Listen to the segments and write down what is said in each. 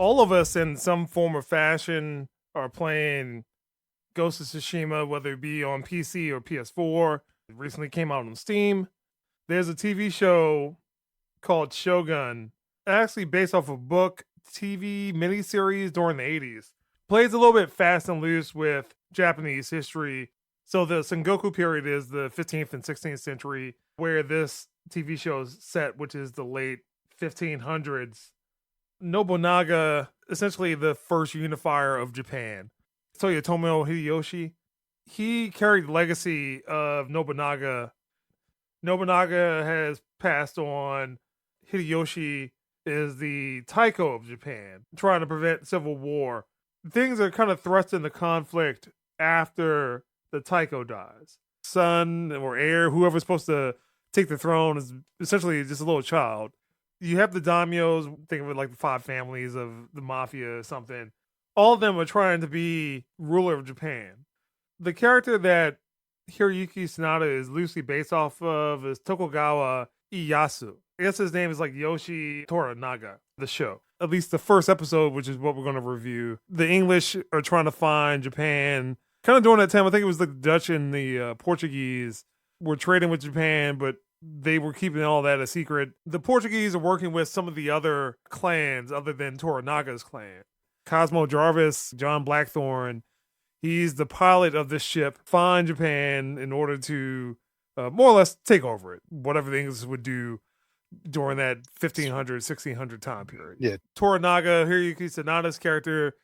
all of us in some form or fashion are playing Ghost of Tsushima, whether it be on PC or PS4. It recently came out on Steam. There's a TV show called Shogun, actually based off a book, TV miniseries during the 80s. Plays a little bit fast and loose with Japanese history. So the Sengoku period is the 15th and 16th century, where this TV show is set, which is the late 1500s. Nobunaga, essentially the first unifier of Japan. Toyotomi Hideyoshi, he carried the legacy of Nobunaga. Nobunaga has passed on. Hideyoshi is the Taiko of Japan, trying to prevent civil war. Things are kind of thrust into conflict after the Taiko dies. Son or heir, whoever's supposed to take the throne, is essentially just a little child. You have the daimyos, think of it like the 5 families of the mafia or something. All of them are trying to be ruler of Japan. The character that Hiroyuki Sanada is loosely based off of is Tokugawa Ieyasu. I guess his name is like Yoshi Toranaga, the show. At least the first episode, which is what we're going to review. The English are trying to find Japan. Kind of during that time, I think it was the Dutch and the Portuguese were trading with Japan, but they were keeping all that a secret. The Portuguese are working with some of the other clans other than Toranaga's clan. Cosmo Jarvis, John Blackthorne, he's the pilot of this ship, find Japan in order to more or less take over it, whatever the English would do during that 1500, 1600 time period. Yeah. Toranaga, Hiroyuki Sanada's character,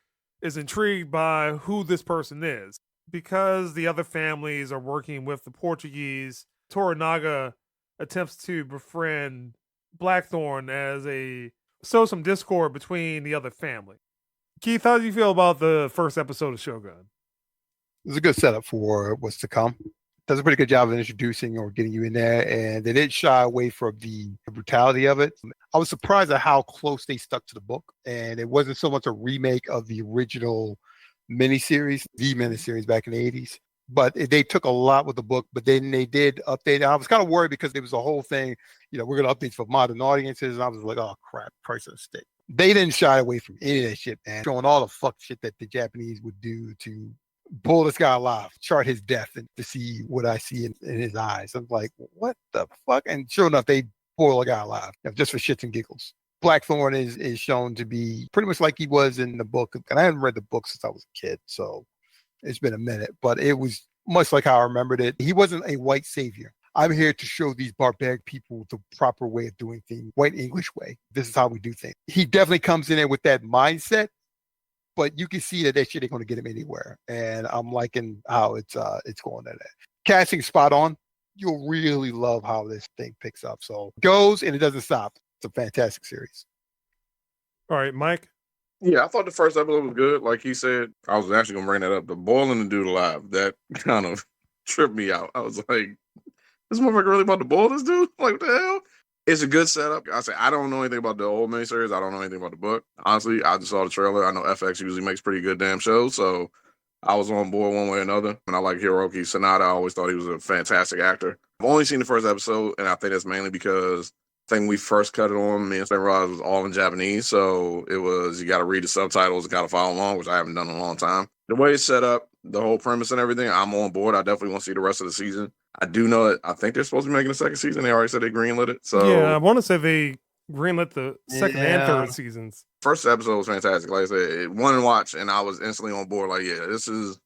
is intrigued by who this person is. Because the other families are working with the Portuguese, Toranaga attempts to befriend Blackthorne as sow some discord between the other family. Keith, how do you feel about the first episode of Shogun? It was a good setup for what's to come. Does a pretty good job of introducing or getting you in there, and they didn't shy away from the brutality of it. I was surprised at how close they stuck to the book, and it wasn't so much a remake of the original miniseries, the miniseries back in the 80s. But they took a lot with the book, but then they did update. I was kind of worried because there was a whole thing, we're going to update for modern audiences. And I was like, oh, crap, Christ on a stick. They didn't shy away from any of that shit, man. Showing all the fuck shit that the Japanese would do to pull this guy alive, chart his death, and to see what I see in his eyes. I'm like, what the fuck? And sure enough, they boil a guy alive, just for shits and giggles. Blackthorne is shown to be pretty much like he was in the book. And I haven't read the book since I was a kid, so it's been a minute. But it was much like how I remembered it. He wasn't a white savior. I'm here to show these barbaric people the proper way of doing things, white English way. This is how we do things. He definitely comes in there with that mindset, but you can see that shit ain't going to get him anywhere. And I'm liking how it's going at it. Casting spot on. You'll really love how this thing picks up. So it goes and it doesn't stop. It's a fantastic series. All right, Mike. Yeah, I thought the first episode was good. Like he said, I was actually going to bring that up. The boiling the dude alive, that kind of tripped me out. I was like, this motherfucker really about to boil this dude? Like, what the hell? It's a good setup. I say, I don't know anything about the old miniseries. I don't know anything about the book. Honestly, I just saw the trailer. I know FX usually makes pretty good damn shows, so I was on board one way or another. And I like Hiroki Sanada. I always thought he was a fantastic actor. I've only seen the first episode, and I think that's mainly because I think we first cut it on, me and Stan Ross, was all in Japanese, so it was, you got to read the subtitles and got to follow along, which I haven't done in a long time. The way it's set up, the whole premise and everything, I'm on board. I definitely want to see the rest of the season. I do know that I think they're supposed to be making a second season. They already said they greenlit it. So yeah, I want to say they greenlit the second and third seasons. First episode was fantastic. Like I said, one and watch, and I was instantly on board. Like, yeah, this is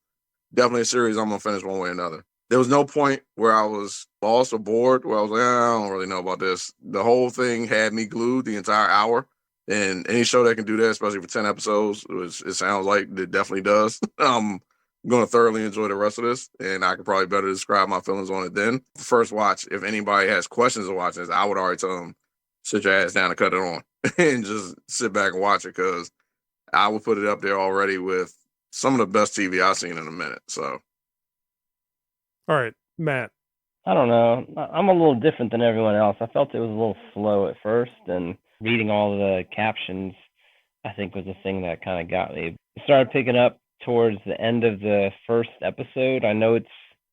definitely a series I'm going to finish one way or another. There was no point where I was lost or bored, where I was like, I don't really know about this. The whole thing had me glued the entire hour. And any show that can do that, especially for 10 episodes, it sounds like it definitely does. I'm going to thoroughly enjoy the rest of this, and I could probably better describe my feelings on it then. First watch, if anybody has questions of watching this, I would already tell them, sit your ass down and cut it on and just sit back and watch it, because I would put it up there already with some of the best TV I've seen in a minute. So. All right, Matt. I don't know. I'm a little different than everyone else. I felt it was a little slow at first, and reading all the captions, I think, was the thing that kind of got me. It started picking up towards the end of the first episode. I know it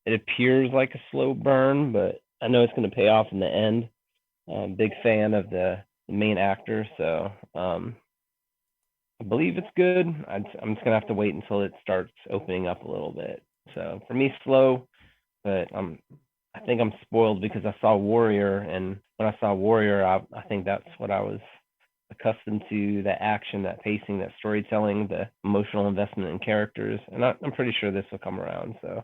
appears like a slow burn, but I know it's going to pay off in the end. I'm a big fan of the main actor, so I believe it's good. I'm just gonna have to wait until it starts opening up a little bit. So for me, slow, but I think I'm spoiled because I saw Warrior, and when I saw Warrior, I think that's what I was accustomed to: that action, that pacing, that storytelling, the emotional investment in characters, and I'm pretty sure this will come around. So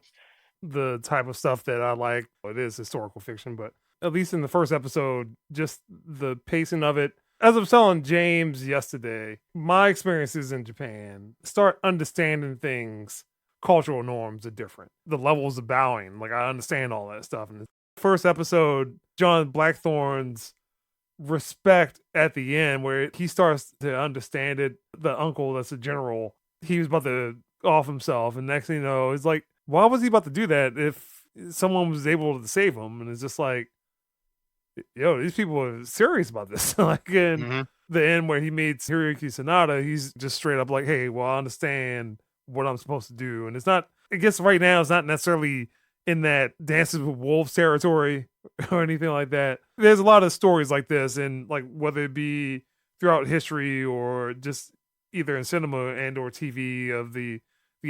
The type of stuff that I like, it is historical fiction, but at least in the first episode, just the pacing of it. As I was telling James yesterday, my experiences in Japan, start understanding things, cultural norms are different. The levels of bowing, like I understand all that stuff. In the first episode, John Blackthorne's respect at the end, where he starts to understand it, the uncle that's a general, he was about to off himself, and next thing you know, it's like, why was he about to do that if someone was able to save him? And it's just like, yo, these people are serious about this. Like in the end where he made Hiroyuki Sanada, he's just straight up like, hey, well, I understand what I'm supposed to do. And it's not, I guess right now it's not necessarily in that Dances with Wolves territory or anything like that. There's a lot of stories like this, and like whether it be throughout history or just either in cinema and or TV, of the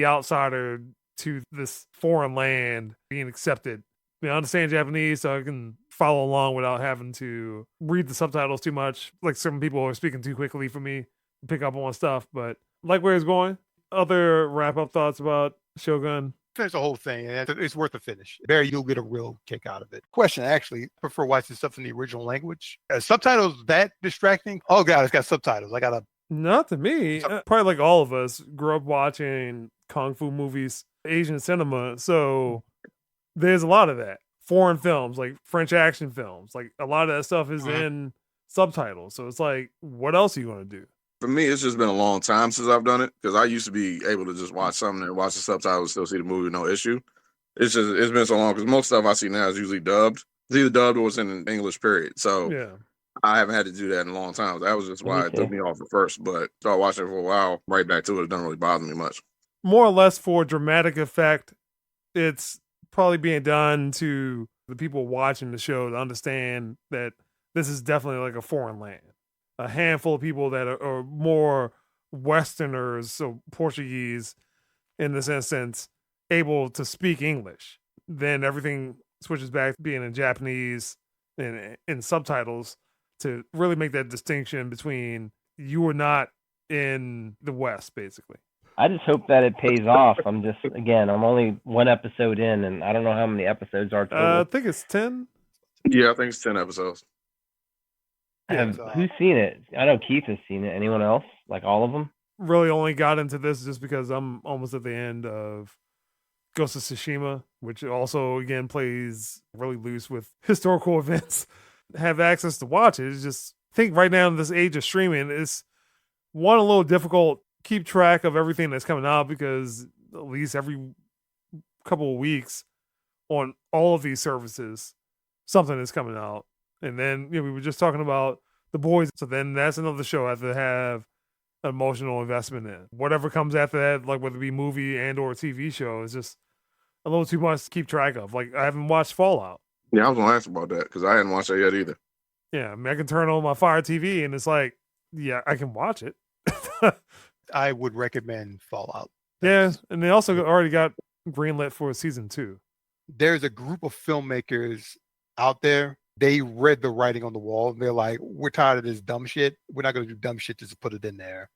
outsider to this foreign land being accepted. I understand Japanese, so I can follow along without having to read the subtitles too much. Like some people are speaking too quickly for me to pick up on stuff, but like where it's going. Other wrap-up thoughts about Shogun? Finish the whole thing, and it's worth a finish. Barry, you'll get a real kick out of it. Question, actually, I prefer watching stuff in the original language. Subtitles that distracting? Oh God, it's got subtitles. I gotta. Not to me. Probably like all of us grew up watching kung fu movies, Asian cinema, so there's a lot of that. Foreign films, like French action films, like a lot of that stuff is in subtitles. So it's like, what else are you going to do? For me, it's just been a long time since I've done it, because I used to be able to just watch something and watch the subtitles, still see the movie, no issue. It's been so long, because most stuff I see now is usually dubbed. It's either dubbed or it's in English, period. So yeah, I haven't had to do that in a long time. That was just why it took me off at first. But started watching it for a while, right back to it. It doesn't really bother me much. More or less for dramatic effect, it's probably being done to the people watching the show to understand that this is definitely like a foreign land. A handful of people that are more Westerners, so Portuguese in this instance, able to speak English. Then everything switches back to being in Japanese and in subtitles to really make that distinction between you are not in the West, basically. I just hope that it pays off. I'm only one episode in, and I don't know how many episodes are total. I think it's 10. Yeah, I think it's 10 episodes. Who's seen it? I know Keith has seen it. Anyone else? Like all of them? Really only got into this just because I'm almost at the end of Ghost of Tsushima, which also, again, plays really loose with historical events. Have access to watch it. It's just, I think right now in this age of streaming, it's a little difficult keep track of everything that's coming out, because at least every couple of weeks on all of these services, something is coming out. And then we were just talking about The Boys, so then that's another show I have to have an emotional investment in. Whatever comes after that, like whether it be movie and or TV show, is just a little too much to keep track of. Like I haven't watched Fallout. Yeah, I was gonna ask about that because I hadn't watched that yet either. Yeah, I mean, I can turn on my Fire TV and it's like, yeah, I can watch it. I would recommend Fallout. Yeah, and they also already got greenlit for season 2. There's a group of filmmakers out there. They read the writing on the wall, and they're like, we're tired of this dumb shit. We're not going to do dumb shit just to put it in there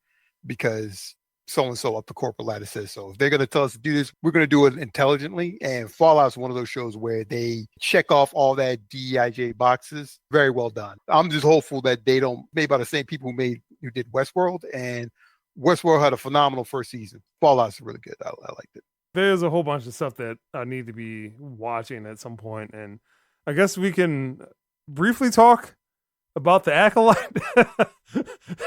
because so-and-so up the corporate ladder says so. If they're going to tell us to do this, we're going to do it intelligently. And Fallout's one of those shows where they check off all that DEIJ boxes. Very well done. I'm just hopeful that they don't, made by the same people who did Westworld, and Westworld had a phenomenal first season. Fallout's really good. I liked it. There's a whole bunch of stuff that I need to be watching at some point, and I guess we can briefly talk about the Acolyte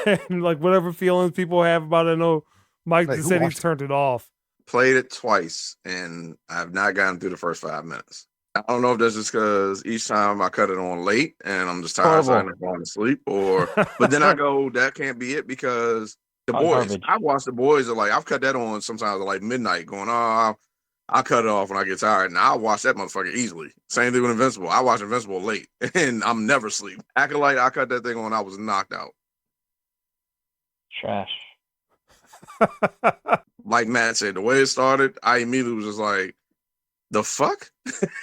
and like whatever feelings people have about it. I know Mike just said he's turned it off. Played it twice, and I've not gotten through the first 5 minutes. I don't know if that's just because each time I cut it on late and I'm just tired, so I end up falling asleep, but then I go, that can't be it, because The Boys, I watch The Boys I've cut that on sometimes at like midnight, going, I'll cut it off when I get tired, and I'll watch that motherfucker easily. Same thing with Invincible. I watch Invincible late, and I'm never asleep. Acolyte, I cut that thing on, I was knocked out. Trash. Like Matt said, the way it started, I immediately was just like, the fuck?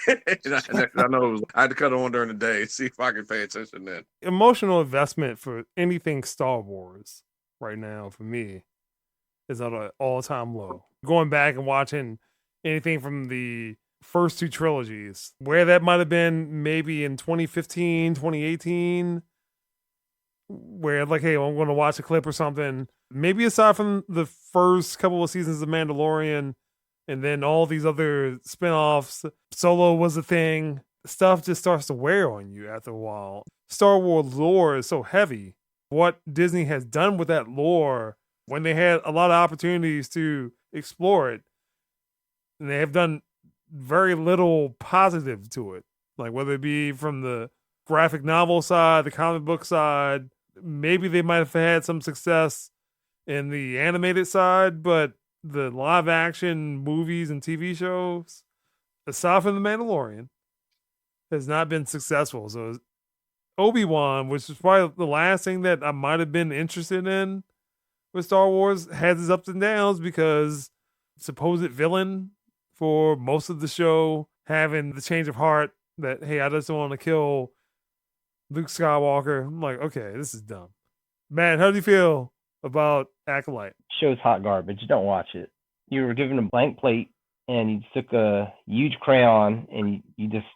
I know it was, I had to cut it on during the day, see if I could pay attention then. Emotional investment for anything Star Wars right now for me is at an all-time low. Going back and watching anything from the first two trilogies, where that might have been maybe in 2015, 2018, where like, hey, I'm going to watch a clip or something. Maybe aside from the first couple of seasons of Mandalorian and then all these other spinoffs, Solo was a thing. Stuff just starts to wear on you after a while. Star Wars lore is so heavy. What Disney has done with that lore when they had a lot of opportunities to explore it, and they have done very little positive to it. Like whether it be from the graphic novel side, the comic book side, maybe they might have had some success in the animated side, but the live action movies and TV shows, aside from The Mandalorian, has not been successful. So Obi-Wan, which is probably the last thing that I might have been interested in with Star Wars, has its ups and downs because supposed villain for most of the show having the change of heart that, hey, I just don't want to kill Luke Skywalker. I'm like, okay, this is dumb. Man, how do you feel about Acolyte? Show's hot garbage. Don't watch it. You were given a blank plate and you took a huge crayon and you just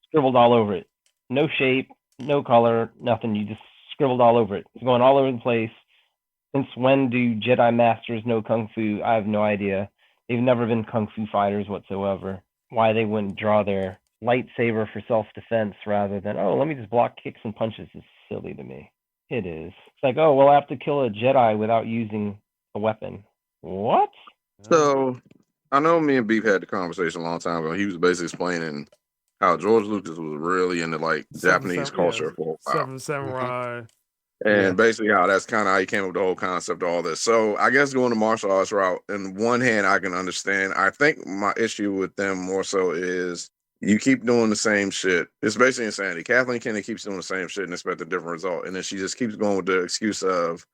scribbled all over it. No shape, no color, nothing. You just scribbled all over it. It's going all over the place. Since when do Jedi Masters know Kung Fu? I have no idea. They've never been Kung Fu fighters whatsoever. Why they wouldn't draw their lightsaber for self-defense rather than, oh, let me just block kicks and punches is silly to me. It is. It's like, oh, we'll have to kill a Jedi without using a weapon. What? So I know me and Beef had the conversation a long time ago. He was basically explaining how George Lucas was really into like Japanese culture for a while. Seven Samurai. And basically how that's kind of how he came up with the whole concept of all this. So I guess going the martial arts route, on one hand, I can understand. I think my issue with them more so is you keep doing the same shit. It's basically insanity. Kathleen Kennedy keeps doing the same shit and expect a different result. And then she just keeps going with the excuse of,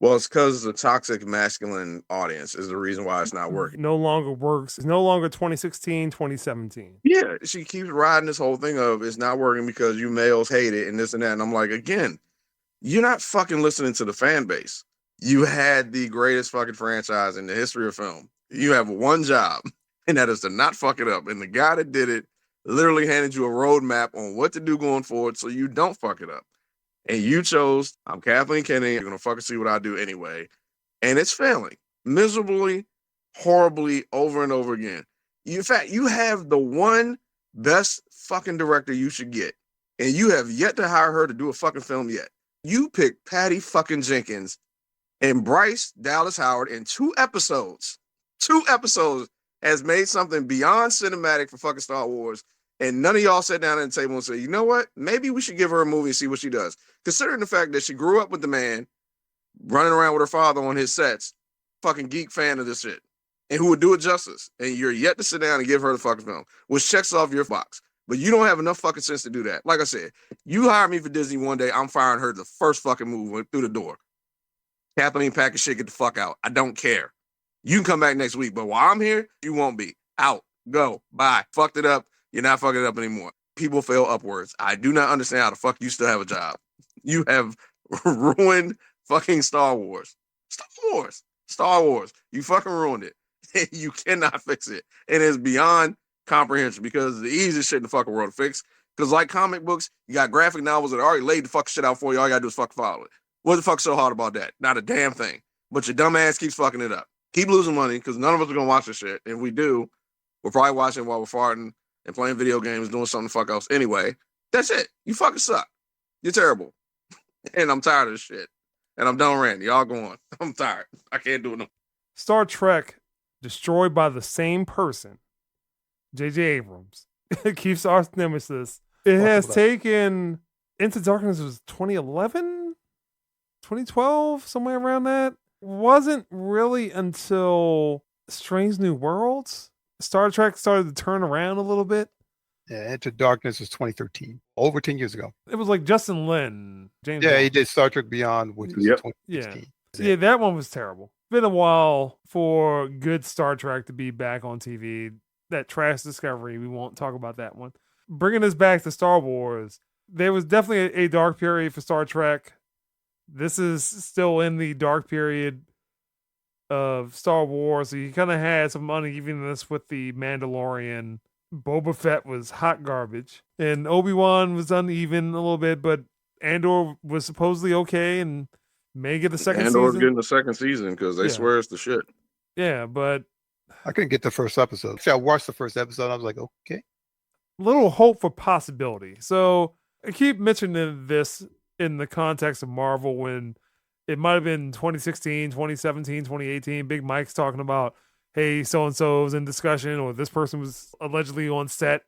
well, it's because the toxic masculine audience is the reason why it's not working. No longer works. It's no longer 2016, 2017. Yeah, she keeps riding this whole thing of it's not working because you males hate it and this and that. And I'm like, again, you're not fucking listening to the fan base. You had the greatest fucking franchise in the history of film. You have one job, and that is to not fuck it up. And the guy that did it literally handed you a roadmap on what to do going forward so you don't fuck it up. And you chose, I'm Kathleen Kennedy, you're going to fucking see what I do anyway. And it's failing miserably, horribly, over and over again. In fact, you have the one best fucking director you should get, and you have yet to hire her to do a fucking film yet. You picked Patty fucking Jenkins and Bryce Dallas Howard in 2 episodes. 2 episodes has made something beyond cinematic for fucking Star Wars. And none of y'all sat down at the table and said, you know what? Maybe we should give her a movie and see what she does. Considering the fact that she grew up with the man, running around with her father on his sets, fucking geek fan of this shit, and who would do it justice. And you're yet to sit down and give her the fucking film, which checks off your box. But you don't have enough fucking sense to do that. Like I said, you hire me for Disney one day, I'm firing her the first fucking move through the door. Kathleen, pack your shit, get the fuck out. I don't care. You can come back next week, but while I'm here, you won't be. Out. Go. Bye. Fucked it up. You're not fucking it up anymore. People fail upwards. I do not understand how the fuck you still have a job. You have ruined fucking Star Wars. Star Wars. You fucking ruined it. You cannot fix it. And it's beyond comprehension because it's the easiest shit in the fucking world to fix. Because like comic books, you got graphic novels that already laid the fucking shit out for you. All you gotta do is fucking follow it. What the fuck's so hard about that? Not a damn thing. But your dumb ass keeps fucking it up. Keep losing money because none of us are gonna watch this shit. If we do, we're probably watching while we're farting and playing video games, doing something the fuck else. Anyway, that's it. You fucking suck. You're terrible. And I'm tired of this shit. And I'm done ranting. Y'all go on. I'm tired. I can't do it no more. Star Trek, destroyed by the same person, J.J. Abrams, keeps our nemesis. It has taken, Into Darkness was 2011, 2012, somewhere around that. Wasn't really until Strange New Worlds Star Trek started to turn around a little bit. Yeah, Into Darkness was 2013, over 10 years ago. It was like Justin Lin. James Yeah, Bond. he did Star Trek Beyond, which was 2016. Yeah, that one was terrible. been a while for good Star Trek to be back on TV. That trash Discovery, we won't talk about that one. Bringing us back to Star Wars, there was definitely a dark period for Star Trek. This is still in the dark period of Star Wars. So you kind of had some unevenness with the Mandalorian. Boba Fett was hot garbage, and Obi-Wan was uneven a little bit, but Andor was supposedly okay and may get the second Andor's season. getting the second season because they swear it's the shit. Yeah, but I couldn't get the first episode. See, I watched the first episode. And I was like, okay. little hope for possibility. So I keep mentioning this in the context of Marvel when it might have been 2016, 2017, 2018. Big Mike's talking about, hey, so-and-so's in discussion, or this person was allegedly on set.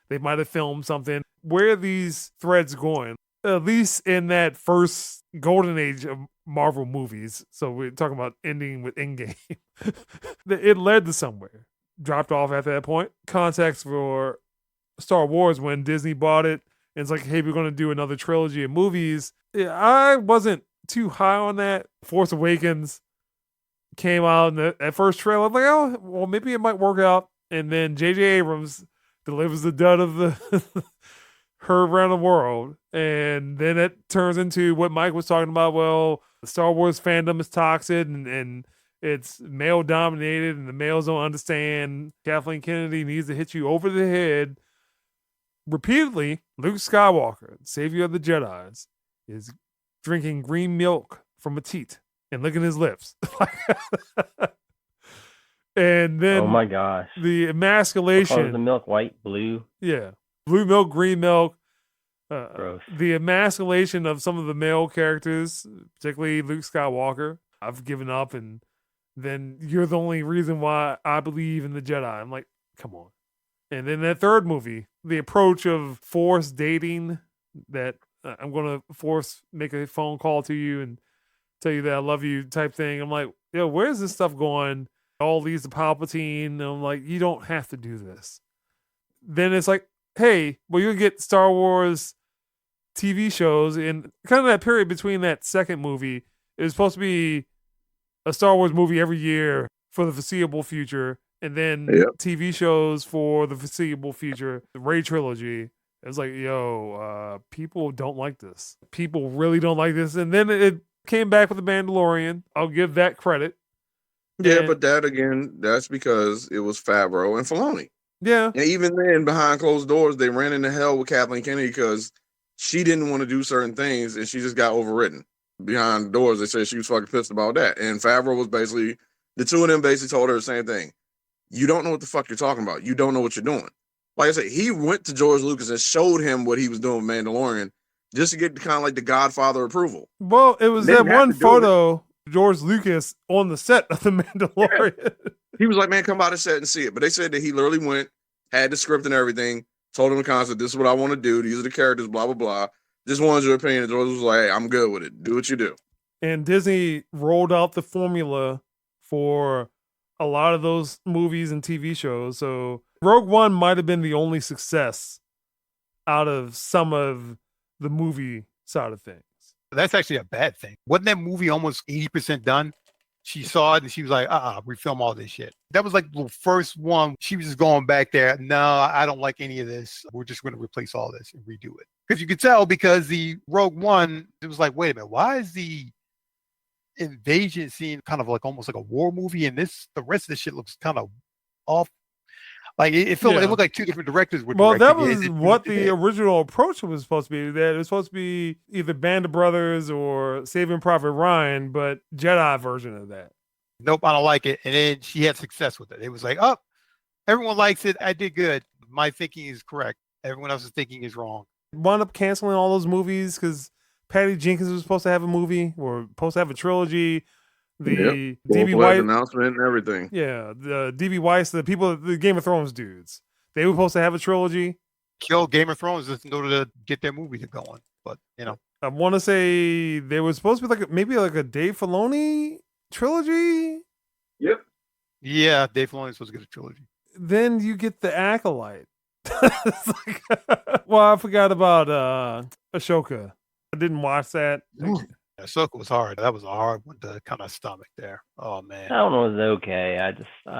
They might have filmed something. Where are these threads going? At least in that first golden age of Marvel movies. So we're talking about ending with Endgame. It led to somewhere. Dropped off at that point. Context for Star Wars when Disney bought it. And it's like, hey, we're going to do another trilogy of movies. Yeah, I wasn't too high on that. Force Awakens came out in that first trailer. I'm like, oh, well, maybe it might work out. And then J.J. Abrams delivers the dud of the her around the world. And then it turns into what Mike was talking about. Well, the Star Wars fandom is toxic and it's male dominated and the males don't understand. Kathleen Kennedy needs to hit you over the head repeatedly. Luke Skywalker, savior of the Jedis, is drinking green milk from a teat and licking his lips. And then, oh my gosh, the what emasculation. color is the milk? White, blue? Yeah. Blue milk, green milk. Gross. The emasculation of some of the male characters, particularly Luke Skywalker. I've given up, and then you're the only reason why I believe in the Jedi. I'm like, come on. And then that third movie, the approach of forced dating, that I'm going to make a phone call to you and tell you that I love you type thing. I'm like, yo, where's this stuff going? All leads to Palpatine. And I'm like, you don't have to do this. Then it's like, hey, well, you'll get Star Wars TV shows in kind of that period between that second movie. It was supposed to be a Star Wars movie every year for the foreseeable future, and then TV shows for the foreseeable future. The Rey trilogy. It was like, yo, people don't like this. People really don't like this. And then it came back with The Mandalorian. I'll give that credit. Yeah, but that again, that's because it was Favreau and Filoni. Yeah. And even then, behind closed doors, they ran into hell with Kathleen Kennedy because she didn't want to do certain things and she just got overridden. Behind doors, they said she was fucking pissed about that. And Favreau was basically, the two of them basically told her the same thing. You don't know what the fuck you're talking about. You don't know what you're doing. Like I said, he went to George Lucas and showed him what he was doing with Mandalorian just to get kind of like the Godfather approval. Well, it was that one photo, George Lucas on the set of The Mandalorian. Yeah. He was like, man, come by the set and see it. But they said that he literally went, had the script and everything, told him the concept, this is what I want to do. These are the characters, blah, blah, blah. Just wanted your opinion. And George was like, hey, I'm good with it. Do what you do. And Disney rolled out the formula for a lot of those movies and TV shows. So Rogue One might have been the only success out of some of the movie side of things. That's actually a bad thing. Wasn't that movie almost 80% done? She saw it and she was like, we film all this shit. That was like the first one. She was just going back there. No, I don't like any of this. We're just going to replace all this and redo it. Because you could tell, because the Rogue One, it was like, wait a minute, why is the invasion scene kind of like almost like a war movie? And the rest of the shit looks kind of off. Like it felt like it looked like two different directors were Well, that directing was it. what the original approach was supposed to be. That it was supposed to be either Band of Brothers or Saving Private Ryan, but Jedi version of that. Nope, I don't like it. And then she had success with it. It was like, oh, everyone likes it. I did good. My thinking is correct. Everyone else's thinking is wrong. Wound up canceling all those movies because Patty Jenkins was supposed to have a movie or supposed to have a trilogy. The D.B. White announcement and everything. Yeah, the D.B. Weiss, the people, the Game of Thrones dudes, they were supposed to have a trilogy. Kill Game of Thrones just in order to get their movie going. But I want to say there was supposed to be maybe a Dave Filoni trilogy. Yep. Yeah, Dave Filoni was supposed to get a trilogy. Then you get the Acolyte. Well, I forgot about Ashoka. I didn't watch that. Ahsoka was hard. That was a hard one to kind of stomach there. Oh man. That one was okay. I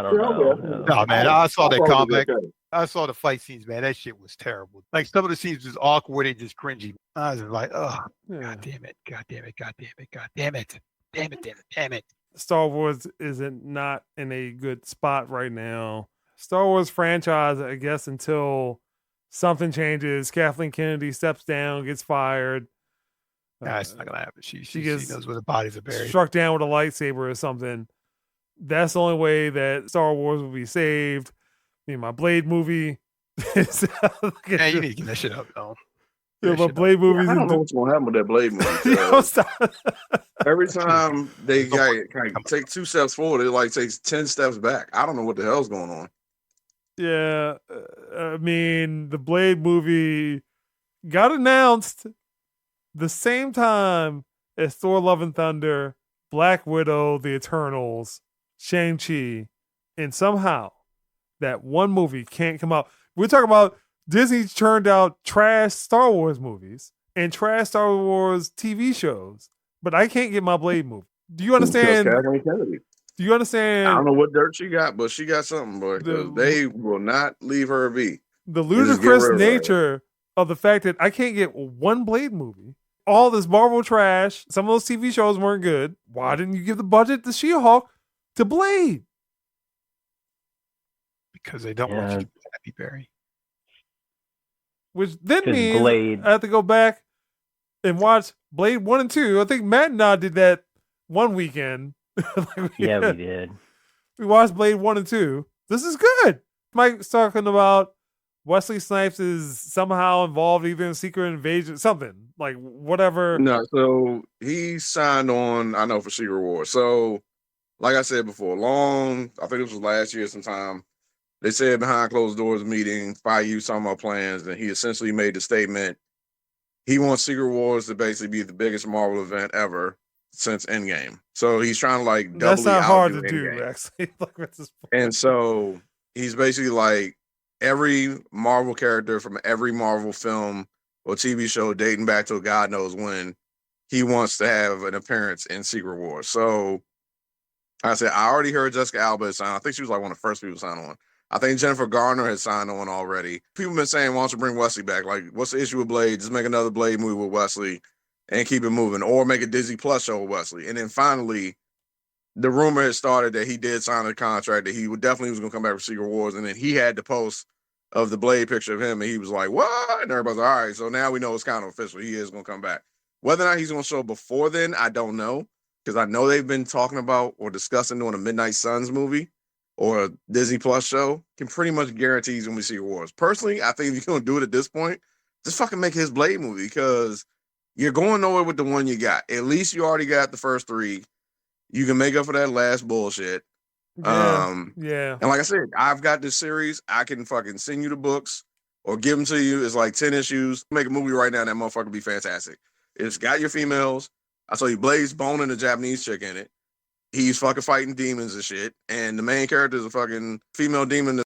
don't Yeah, okay. know. No man, I saw that thought it was comic. okay. I saw the fight scenes, man. That shit was terrible. Like some of the scenes was awkward and just cringy. I was like, oh, Yeah. god damn it, god damn it, god damn it, god damn it, damn it, damn it, damn it. Star Wars isn't not in a good spot right now. Star Wars franchise, I guess, until something changes. Kathleen Kennedy steps down, gets fired. Nah, it's not gonna happen. She gets knows where the bodies are buried. Struck down with a lightsaber or something. That's the only way that Star Wars will be saved. I mean, my Blade movie. Yeah, you need to get that shit up, though. Yeah, my Blade movies. I don't know what's gonna happen with that Blade movie. Every time they kind of take 2 steps forward, it like takes 10 steps back. I don't know what the hell's going on. Yeah, I mean, the Blade movie got announced the same time as Thor: Love and Thunder, Black Widow, The Eternals, Shang-Chi, and somehow that one movie can't come out. We're talking about Disney churned out trash Star Wars movies and trash Star Wars TV shows, but I can't get my Blade movie. Do you understand? Do you understand? I don't know what dirt she got, but she got something, boy. They will not leave her be. The ludicrous nature of the fact that I can't get one Blade movie. All this Marvel trash. Some of those TV shows weren't good. Why didn't you give the budget to She-Hulk to Blade? Because they don't want you to be Happy Berry. Which then means I have to go back and watch Blade 1 and 2. I think Matt and I did that one weekend. We did. We watched Blade 1 and 2. This is good. Mike's talking about Wesley Snipes is somehow involved either in Secret Invasion, something like whatever. No, so he signed on, I know, for Secret Wars. So, like I said before, I think this was last year sometime, they said behind closed doors meeting, Feige talking about plans, and he essentially made the statement he wants Secret Wars to basically be the biggest Marvel event ever since Endgame. So he's trying to like doubly That's not hard to Endgame. do, actually. And so he's basically like every Marvel character from every Marvel film or TV show dating back to God knows when, he wants to have an appearance in Secret Wars. So I said, I already heard Jessica Alba sign. I think she was like one of the first people to sign on. I think Jennifer Garner has signed on already. People have been saying, why don't you bring Wesley back? Like, what's the issue with Blade? Just make another Blade movie with Wesley and keep it moving, or make a Disney Plus show with Wesley. And then finally, the rumor has started that he did sign a contract that he definitely was going to come back for Secret Wars. And then he had the post of the Blade picture of him, and he was like, what? And everybody's like, all right, so now we know it's kind of official. He is going to come back. Whether or not he's going to show before then, I don't know, because I know they've been talking about or discussing doing a Midnight Suns movie or a Disney Plus show. Can pretty much guarantee he's going to be Secret Wars. Personally, I think if you're going to do it at this point, just fucking make his Blade movie, because you're going nowhere with the one you got. At least you already got the first 3. You can make up for that last bullshit. Yeah. And like I said, I've got this series. I can fucking send you the books or give them to you. It's like 10 issues. Make a movie right now. That motherfucker be fantastic. It's got your females. I saw you Blaze boning a Japanese chick in it. He's fucking fighting demons and shit. And the main character is a fucking female demon